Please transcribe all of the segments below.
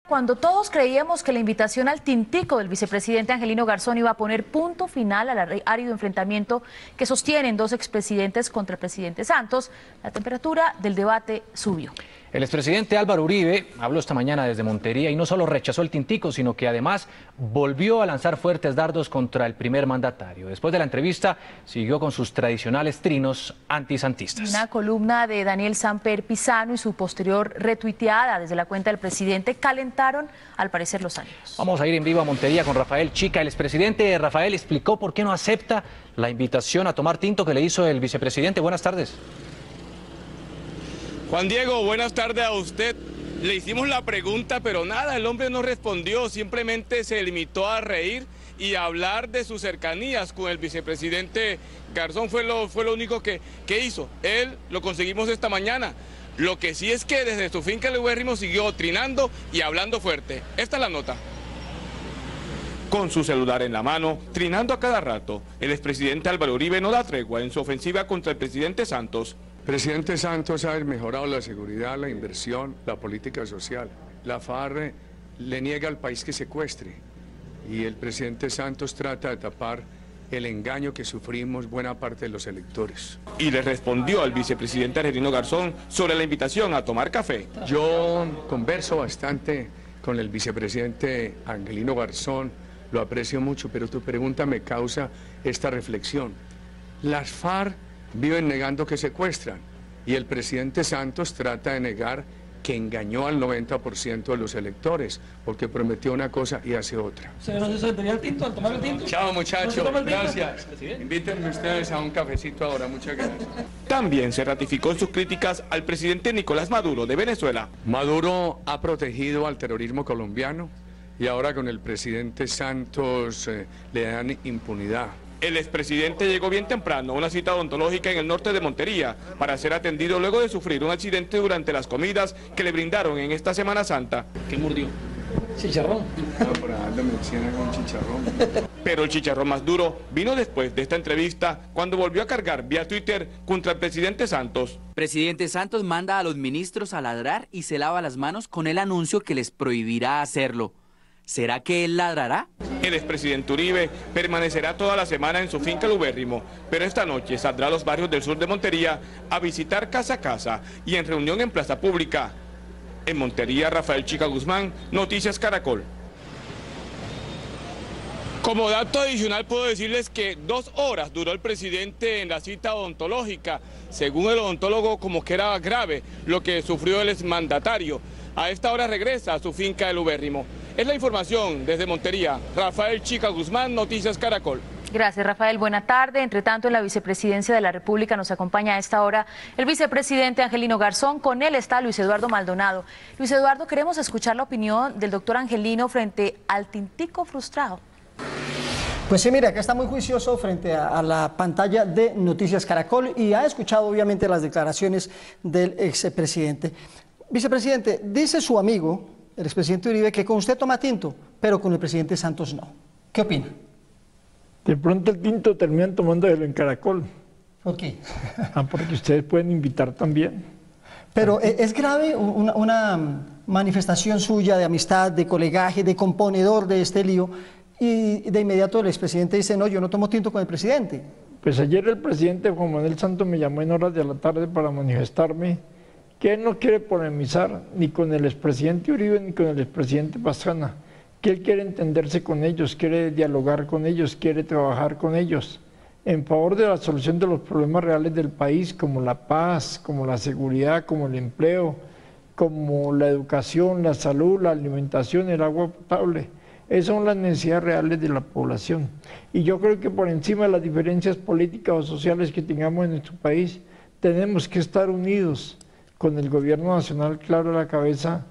Cuando todos creíamos que la invitación al tintico del vicepresidente Angelino Garzón iba a poner punto final al árido enfrentamiento que sostienen dos expresidentes contra el presidente Santos, la temperatura del debate subió. El expresidente Álvaro Uribe habló esta mañana desde Montería y no solo rechazó el tintico, sino que además volvió a lanzar fuertes dardos contra el primer mandatario. Después de la entrevista, siguió con sus tradicionales trinos antisantistas. Una columna de Daniel Samper Pisano y su posterior retuiteada desde la cuenta del presidente calentaron, al parecer, los ánimos. Vamos a ir en vivo a Montería con Rafael Chica. El expresidente Rafael explicó por qué no acepta la invitación a tomar tinto que le hizo el vicepresidente. Buenas tardes. Juan Diego, buenas tardes a usted. Le hicimos la pregunta, pero nada, el hombre no respondió, simplemente se limitó a reír y a hablar de sus cercanías con el vicepresidente Garzón. Fue lo único que hizo. Él lo conseguimos esta mañana. Lo que sí es que desde su finca el Ubérrimo siguió trinando y hablando fuerte. Esta es la nota. Con su celular en la mano, trinando a cada rato, el expresidente Álvaro Uribe no da tregua en su ofensiva contra el presidente Santos. Presidente Santos ha mejorado la seguridad, la inversión, la política social. La FARC le niega al país que secuestre y el presidente Santos trata de tapar el engaño que sufrimos buena parte de los electores. Y le respondió al vicepresidente Angelino Garzón sobre la invitación a tomar café. Yo converso bastante con el vicepresidente Angelino Garzón, lo aprecio mucho, pero tu pregunta me causa esta reflexión. Las FARC viven negando que secuestran y el presidente Santos trata de negar que engañó al 90% de los electores porque prometió una cosa y hace otra. ¿Se sentaría el tinto, al tomar el tinto? Chao muchachos, gracias. Invítenme ustedes a un cafecito ahora, muchas gracias. También se ratificó en sus críticas al presidente Nicolás Maduro de Venezuela. Maduro ha protegido al terrorismo colombiano y ahora con el presidente Santos le dan impunidad. El expresidente llegó bien temprano a una cita odontológica en el norte de Montería para ser atendido luego de sufrir un accidente durante las comidas que le brindaron en esta Semana Santa. ¿Qué mordió? Chicharrón. No, por darle medicina con chicharrón. Pero el chicharrón más duro vino después de esta entrevista, cuando volvió a cargar vía Twitter contra el presidente Santos. Presidente Santos manda a los ministros a ladrar y se lava las manos con el anuncio que les prohibirá hacerlo. ¿Será que él ladrará? El expresidente Uribe permanecerá toda la semana en su finca El Ubérrimo, pero esta noche saldrá a los barrios del sur de Montería a visitar casa a casa y en reunión en plaza pública. En Montería, Rafael Chica Guzmán, Noticias Caracol. Como dato adicional puedo decirles que 2 horas duró el presidente en la cita odontológica. Según el odontólogo, como que era grave lo que sufrió el exmandatario. A esta hora regresa a su finca El Ubérrimo. Es la información desde Montería. Rafael Chica Guzmán, Noticias Caracol. Gracias, Rafael. Buena tarde. Entre tanto, en la vicepresidencia de la República nos acompaña a esta hora el vicepresidente Angelino Garzón. Con él está Luis Eduardo Maldonado. Luis Eduardo, queremos escuchar la opinión del doctor Angelino frente al tintico frustrado. Pues sí, mira, acá está muy juicioso frente a la pantalla de Noticias Caracol y ha escuchado obviamente las declaraciones del expresidente. Vicepresidente, dice su amigo, el expresidente Uribe, que con usted toma tinto, pero con el presidente Santos no. ¿Qué opina? De pronto el tinto terminan tomándolo en Caracol. ¿Por qué? Porque ustedes pueden invitar también. Pero es grave una manifestación suya de amistad, de colegaje, de componedor de este lío, y de inmediato el expresidente dice, no, yo no tomo tinto con el presidente. Pues ayer el presidente Juan Manuel Santos me llamó en horas de la tarde para manifestarme que él no quiere polemizar ni con el expresidente Uribe ni con el expresidente Pastrana, que él quiere entenderse con ellos, quiere dialogar con ellos, quiere trabajar con ellos en favor de la solución de los problemas reales del país, como la paz, como la seguridad, como el empleo, como la educación, la salud, la alimentación, el agua potable. Esas son las necesidades reales de la población. Y yo creo que por encima de las diferencias políticas o sociales que tengamos en nuestro país, tenemos que estar unidos con el gobierno nacional claro a la cabeza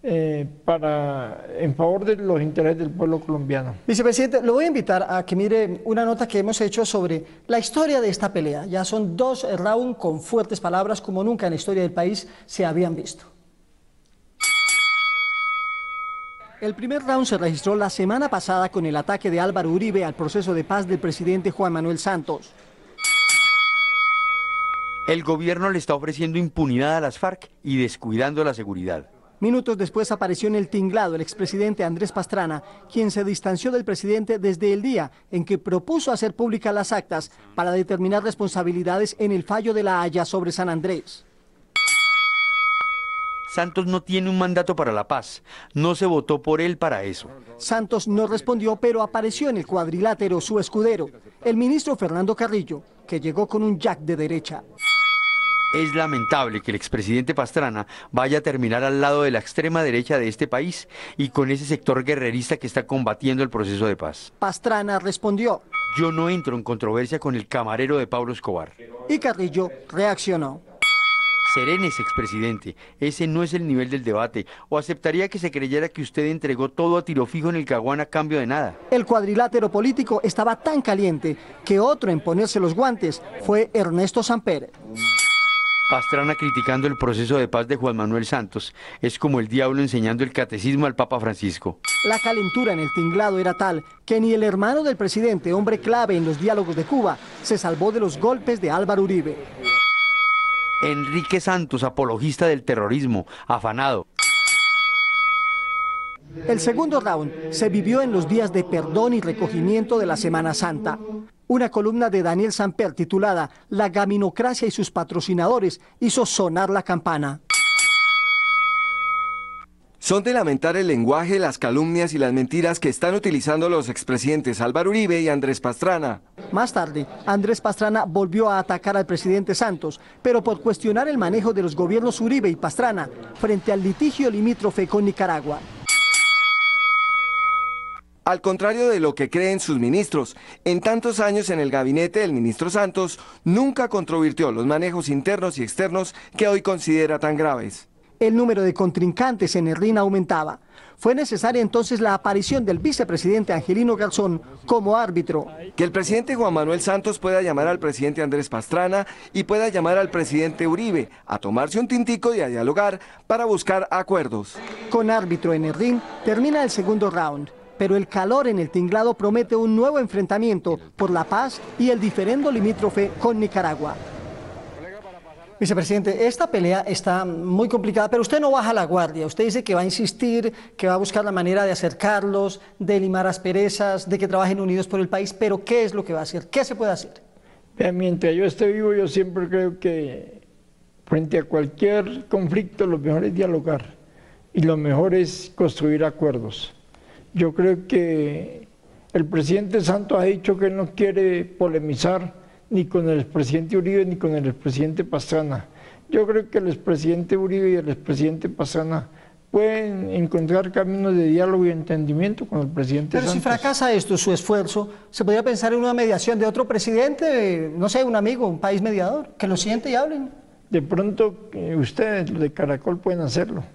en favor de los intereses del pueblo colombiano. Vicepresidente, lo voy a invitar a que mire una nota que hemos hecho sobre la historia de esta pelea. Ya son 2 rounds con fuertes palabras como nunca en la historia del país se habían visto. El primer round se registró la semana pasada con el ataque de Álvaro Uribe al proceso de paz del presidente Juan Manuel Santos. El gobierno le está ofreciendo impunidad a las FARC y descuidando la seguridad. Minutos después apareció en el tinglado el expresidente Andrés Pastrana, quien se distanció del presidente desde el día en que propuso hacer públicas las actas para determinar responsabilidades en el fallo de La Haya sobre San Andrés. Santos no tiene un mandato para la paz, no se votó por él para eso. Santos no respondió, pero apareció en el cuadrilátero su escudero, el ministro Fernando Carrillo, que llegó con un jack de derecha. Es lamentable que el expresidente Pastrana vaya a terminar al lado de la extrema derecha de este país y con ese sector guerrerista que está combatiendo el proceso de paz. Pastrana respondió. Yo no entro en controversia con el camarero de Pablo Escobar. Y Carrillo reaccionó. Serénese, expresidente, ese no es el nivel del debate, o aceptaría que se creyera que usted entregó todo a tiro fijo en el Caguán a cambio de nada. El cuadrilátero político estaba tan caliente que otro en ponerse los guantes fue Ernesto Samper. Pastrana criticando el proceso de paz de Juan Manuel Santos es como el diablo enseñando el catecismo al Papa Francisco. La calentura en el tinglado era tal que ni el hermano del presidente, hombre clave en los diálogos de Cuba, se salvó de los golpes de Álvaro Uribe. Enrique Santos, apologista del terrorismo, afanado. El segundo round se vivió en los días de perdón y recogimiento de la Semana Santa. Una columna de Daniel Samper titulada La gaminocracia y sus patrocinadores hizo sonar la campana. Son de lamentar el lenguaje, las calumnias y las mentiras que están utilizando los expresidentes Álvaro Uribe y Andrés Pastrana. Más tarde, Andrés Pastrana volvió a atacar al presidente Santos, pero por cuestionar el manejo de los gobiernos Uribe y Pastrana frente al litigio limítrofe con Nicaragua. Al contrario de lo que creen sus ministros, en tantos años en el gabinete del ministro Santos nunca controvirtió los manejos internos y externos que hoy considera tan graves. El número de contrincantes en el ring aumentaba. Fue necesaria entonces la aparición del vicepresidente Angelino Garzón como árbitro. Que el presidente Juan Manuel Santos pueda llamar al presidente Andrés Pastrana y pueda llamar al presidente Uribe a tomarse un tintico y a dialogar para buscar acuerdos. Con árbitro en el ring termina el segundo round, pero el calor en el tinglado promete un nuevo enfrentamiento por la paz y el diferendo limítrofe con Nicaragua. Vicepresidente, esta pelea está muy complicada, pero usted no baja la guardia. Usted dice que va a insistir, que va a buscar la manera de acercarlos, de limar asperezas, de que trabajen unidos por el país, pero ¿qué es lo que va a hacer? ¿Qué se puede hacer? Mientras yo esté vivo, yo siempre creo que frente a cualquier conflicto lo mejor es dialogar y lo mejor es construir acuerdos. Yo creo que el presidente Santos ha dicho que él no quiere polemizar ni con el expresidente Uribe ni con el expresidente Pastrana. Yo creo que el expresidente Uribe y el expresidente Pastrana pueden encontrar caminos de diálogo y entendimiento con el presidente Santos. Pero si fracasa esto, su esfuerzo, ¿se podría pensar en una mediación de otro presidente, no sé, un amigo, un país mediador, que lo siente y hablen? De pronto ustedes, los de Caracol, pueden hacerlo.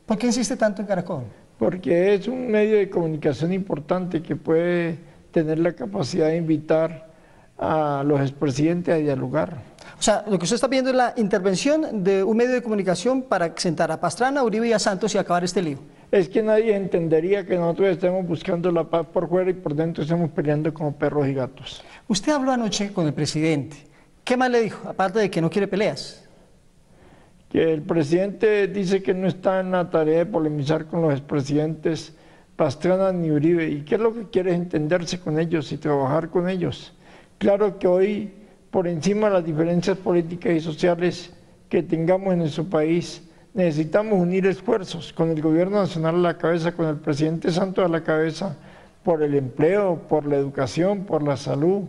¿Por qué insiste tanto en Caracol? Porque es un medio de comunicación importante que puede tener la capacidad de invitar a los expresidentes a dialogar. O sea, lo que usted está viendo es la intervención de un medio de comunicación para sentar a Pastrana, Uribe y a Santos y acabar este lío. Es que nadie entendería que nosotros estemos buscando la paz por fuera y por dentro estemos peleando como perros y gatos. Usted habló anoche con el presidente. ¿Qué más le dijo, aparte de que no quiere peleas? Que el presidente dice que no está en la tarea de polemizar con los expresidentes Pastrana ni Uribe. ¿Y qué es lo que quiere? Es entenderse con ellos y trabajar con ellos. Claro que hoy, por encima de las diferencias políticas y sociales que tengamos en nuestro país, necesitamos unir esfuerzos con el gobierno nacional a la cabeza, con el presidente Santos a la cabeza, por el empleo, por la educación, por la salud,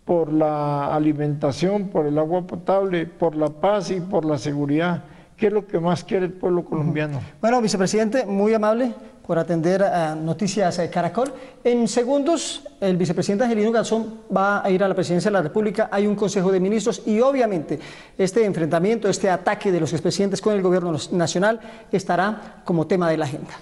por la alimentación, por el agua potable, por la paz y por la seguridad. ¿Qué es lo que más quiere el pueblo colombiano? Bueno, vicepresidente, muy amable por atender a Noticias Caracol. En segundos, el vicepresidente Angelino Garzón va a ir a la presidencia de la República. Hay un Consejo de Ministros y obviamente este enfrentamiento, este ataque de los expresidentes con el gobierno nacional estará como tema de la agenda.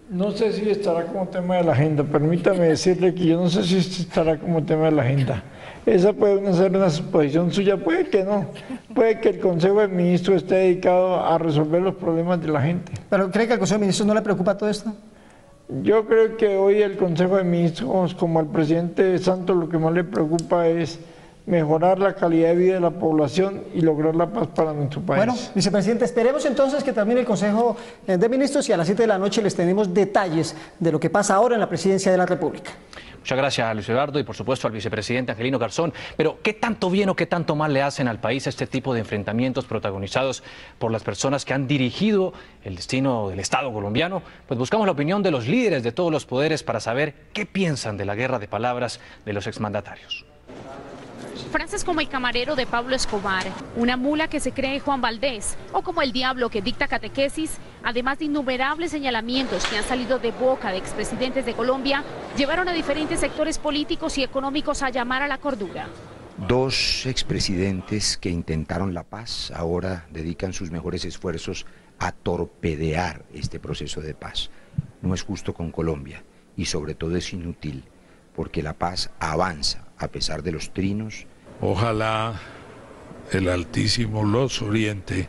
No sé si estará como tema de la agenda. Permítame decirle que yo no sé si estará como tema de la agenda. Esa puede ser una suposición suya, puede que no. Puede que el Consejo de Ministros esté dedicado a resolver los problemas de la gente. ¿Pero cree que al Consejo de Ministros no le preocupa todo esto? Yo creo que hoy el Consejo de Ministros, como al presidente Santos, lo que más le preocupa es mejorar la calidad de vida de la población y lograr la paz para nuestro país. Bueno, vicepresidente, esperemos entonces que termine el Consejo de Ministros y a las 7 de la noche les tenemos detalles de lo que pasa ahora en la Presidencia de la República. Muchas gracias, Luis Eduardo, y por supuesto al vicepresidente Angelino Garzón. Pero, ¿qué tanto bien o qué tanto mal le hacen al país este tipo de enfrentamientos protagonizados por las personas que han dirigido el destino del Estado colombiano? Pues buscamos la opinión de los líderes de todos los poderes para saber qué piensan de la guerra de palabras de los exmandatarios. Frases como el camarero de Pablo Escobar, una mula que se cree Juan Valdés o como el diablo que dicta catequesis, además de innumerables señalamientos que han salido de boca de expresidentes de Colombia, llevaron a diferentes sectores políticos y económicos a llamar a la cordura. Dos expresidentes que intentaron la paz ahora dedican sus mejores esfuerzos a torpedear este proceso de paz. No es justo con Colombia y sobre todo es inútil porque la paz avanza a pesar de los trinos. Ojalá el Altísimo los oriente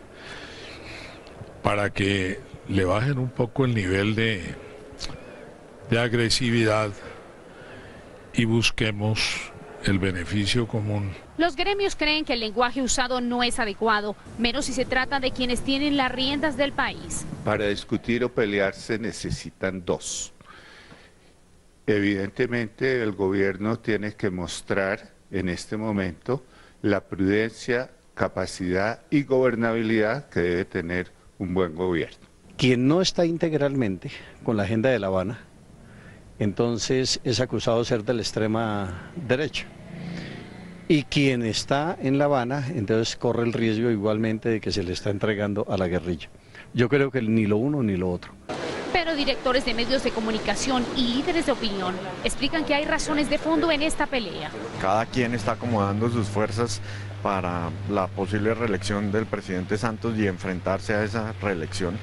para que le bajen un poco el nivel de agresividad y busquemos el beneficio común. Los gremios creen que el lenguaje usado no es adecuado, menos si se trata de quienes tienen las riendas del país. Para discutir o pelear se necesitan dos. Evidentemente el gobierno tiene que mostrar en este momento la prudencia, capacidad y gobernabilidad que debe tener un buen gobierno. Quien no está integralmente con la agenda de La Habana, entonces es acusado de ser de la extrema derecha. Y quien está en La Habana, entonces corre el riesgo igualmente de que se le está entregando a la guerrilla. Yo creo que ni lo uno ni lo otro. Pero directores de medios de comunicación y líderes de opinión explican que hay razones de fondo en esta pelea. Cada quien está acomodando sus fuerzas para la posible reelección del presidente Santos y enfrentarse a esa reelección.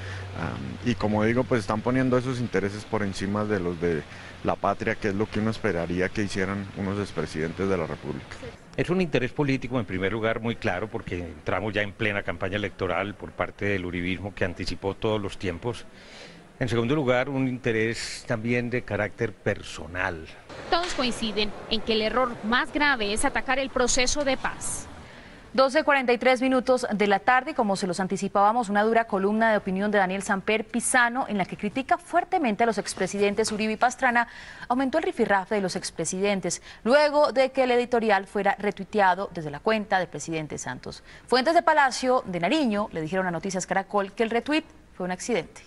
Y como digo, pues están poniendo esos intereses por encima de los de la patria, que es lo que uno esperaría que hicieran unos expresidentes de la República. Es un interés político en primer lugar muy claro porque entramos ya en plena campaña electoral por parte del uribismo que anticipó todos los tiempos. En segundo lugar, un interés también de carácter personal. Todos coinciden en que el error más grave es atacar el proceso de paz. 12:43 de la tarde, como se los anticipábamos, una dura columna de opinión de Daniel Samper Pizano en la que critica fuertemente a los expresidentes Uribe y Pastrana. Aumentó el rifirrafe de los expresidentes luego de que el editorial fuera retuiteado desde la cuenta del presidente Santos. Fuentes de Palacio de Nariño le dijeron a Noticias Caracol que el retweet fue un accidente.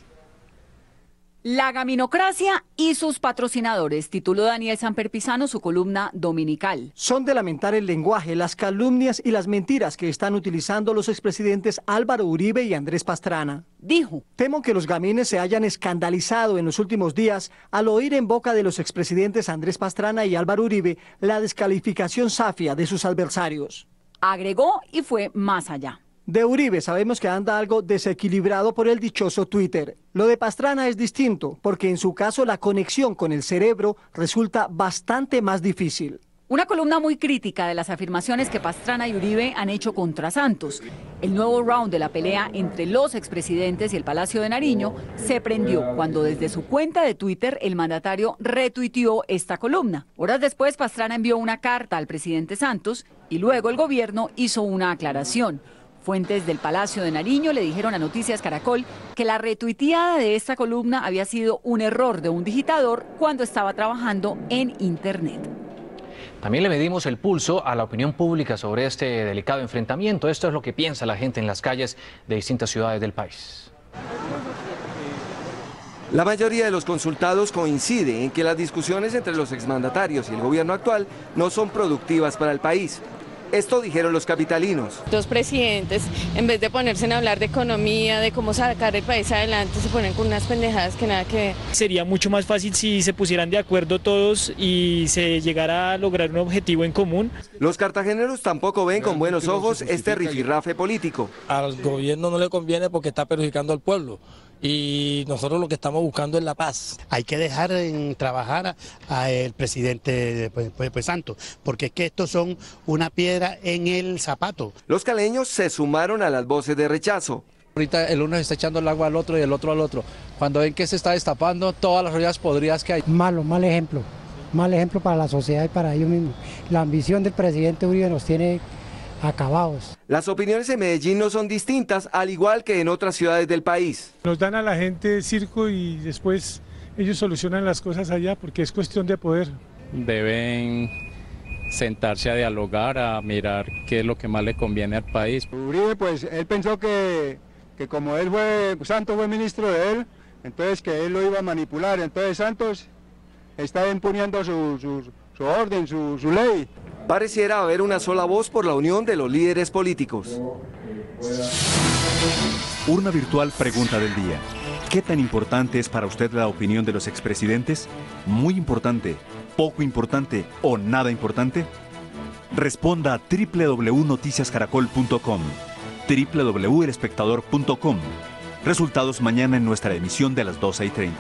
La gaminocracia y sus patrocinadores, tituló Daniel Samper Pizano su columna dominical. Son de lamentar el lenguaje, las calumnias y las mentiras que están utilizando los expresidentes Álvaro Uribe y Andrés Pastrana. Dijo: temo que los gamines se hayan escandalizado en los últimos días al oír en boca de los expresidentes Andrés Pastrana y Álvaro Uribe la descalificación safia de sus adversarios. Agregó y fue más allá. De Uribe sabemos que anda algo desequilibrado por el dichoso Twitter. Lo de Pastrana es distinto, porque en su caso la conexión con el cerebro resulta bastante más difícil. Una columna muy crítica de las afirmaciones que Pastrana y Uribe han hecho contra Santos. El nuevo round de la pelea entre los expresidentes y el Palacio de Nariño se prendió cuando desde su cuenta de Twitter el mandatario retuiteó esta columna. Horas después Pastrana envió una carta al presidente Santos y luego el gobierno hizo una aclaración. Fuentes del Palacio de Nariño le dijeron a Noticias Caracol que la retuiteada de esta columna había sido un error de un digitador cuando estaba trabajando en Internet. También le medimos el pulso a la opinión pública sobre este delicado enfrentamiento. Esto es lo que piensa la gente en las calles de distintas ciudades del país. La mayoría de los consultados coincide en que las discusiones entre los exmandatarios y el gobierno actual no son productivas para el país. Esto dijeron los capitalinos. Dos presidentes, en vez de ponerse a hablar de economía, de cómo sacar el país adelante, se ponen con unas pendejadas que nada que ver. Sería mucho más fácil si se pusieran de acuerdo todos y se llegara a lograr un objetivo en común. Los cartageneros tampoco ven con buenos ojos este rifirrafe político. Al gobierno no le conviene porque está perjudicando al pueblo. Y nosotros lo que estamos buscando es la paz. Hay que dejar en trabajar al presidente Santos, porque es que estos son una piedra en el zapato. Los caleños se sumaron a las voces de rechazo. Ahorita el uno está echando el agua al otro y el otro al otro. Cuando ven que se está destapando todas las ollas podridas que hay. Mal ejemplo. mal ejemplo para la sociedad y para ellos mismos. La ambición del presidente Uribe nos tiene acabados. Las opiniones en Medellín no son distintas, al igual que en otras ciudades del país. Nos dan a la gente circo y después ellos solucionan las cosas allá porque es cuestión de poder. Deben sentarse a dialogar, a mirar qué es lo que más le conviene al país. Uribe, pues él pensó que como Santos fue ministro de él, entonces que él lo iba a manipular, entonces Santos está imponiendo su orden, su ley. Pareciera haber una sola voz por la unión de los líderes políticos. Urna virtual, pregunta del día. ¿Qué tan importante es para usted la opinión de los expresidentes? ¿Muy importante, poco importante o nada importante? Responda a www.noticiascaracol.com, www.elespectador.com. Resultados mañana en nuestra emisión de las 12:30.